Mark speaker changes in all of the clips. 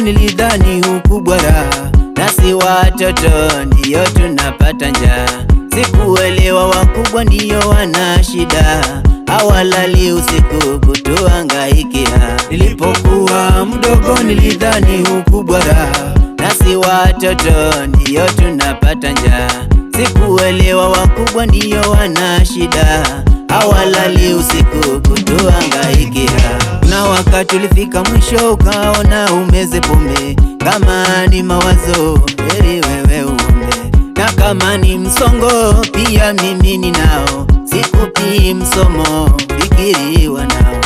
Speaker 1: nilidhani ukubwa raha, nasi watoto ndiyo tunapata njaa. Sikuelewa wakubwa ndiyo wana shida, hawalali usiku kutuhangaikia. Nilipokuwa mdogo nilidhani ukubwa raha, nasi watoto ndiyo tunapata njaa. Sikuelewa wakubwa ndiyo wana shida, hawalali usiku kutuhangaikia. Na wakati ulifika mwisho ukaona umeze pombe, kama ni mawazo heri wewe uombe, na kama ni msongo pia mimi ninao. Sikupi msomo, fikiriwa nao.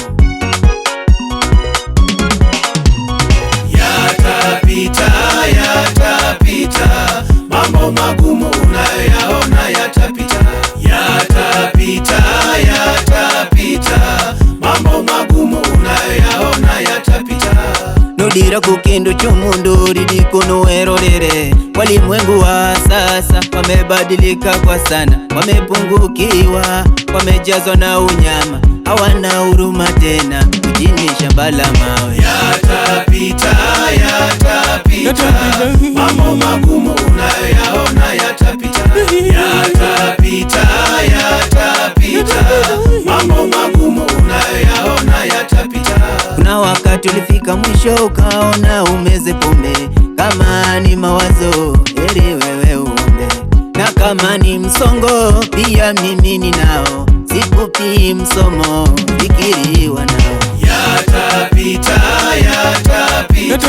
Speaker 2: Yatapita, yatapita, mambo magumu unayoyaona yatapita. Yatapita, yatapita, mambo magumu unayoyaona yatapita.
Speaker 1: Nudira kukindu chumundu ridikuno werorere. Walimwengu wa sasa wamebadilika kwa sana, wamepungukiwa, wamejazwa na unyama, hawana huruma tena, mjini shamba la mawe.
Speaker 2: Yatapita, yatapita, mambo magumu unayoyaona yatapita. Yatapita, yatapita, mambo magumu unayoyaona yatapita.
Speaker 1: Kuna wakati ulifika mwisho ukaona umeze pombe, kama ni mawazo heri wewe uombe, na kama ni msongo pia mimi ninao. Sikupi msomo, fikiriwa nao.
Speaker 2: Yatapita, yatapita,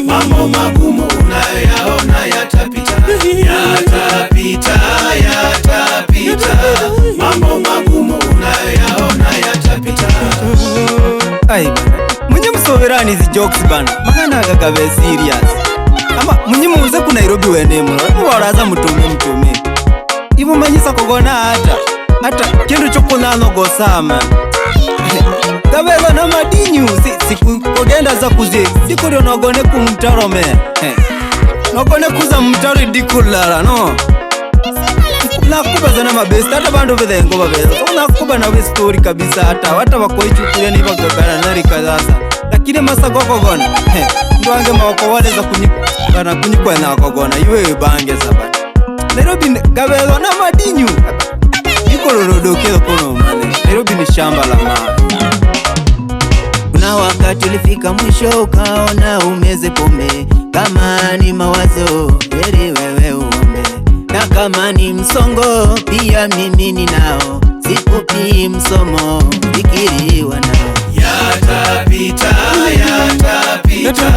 Speaker 2: mambo magumu unayoyaona yatapita. Yatapita, yatapita, mambo magumu unayoyaona yatapita.
Speaker 1: Ai bana, munye msoberani hizi jokes bana, makana kakabe serious. Ama munye muze ku Nairobi wene muro, waraza mutume. Ibu manyisa kogona hata kindu chokuna no gosama. Kabego na madinyu sikugenda za kuzi sikuri nogone kumtaro me. Nogone kuza mtaro dikulala no. Nakubaza na mabesta hata bandu bedengo babeza. Nakuba na we story kabisa hata bakoichukulia ni bagagara nari kazasa. Lakini masa gokogona. Ndwange mawako wale za kunyikwa na kogona iwe bange sabana. Nairobi kabego na madinyu. Ikololodokeo kono mane. Nairobi ni shamba la mawe. Kuna wakati ulifika mwisho ukaona umeze pombe, kama ni mawazo heri wewe uombe, na kama ni msongo pia mimi ninao. Sikupi msomo, fikiriwa nao.
Speaker 2: Yatapita, yatapita,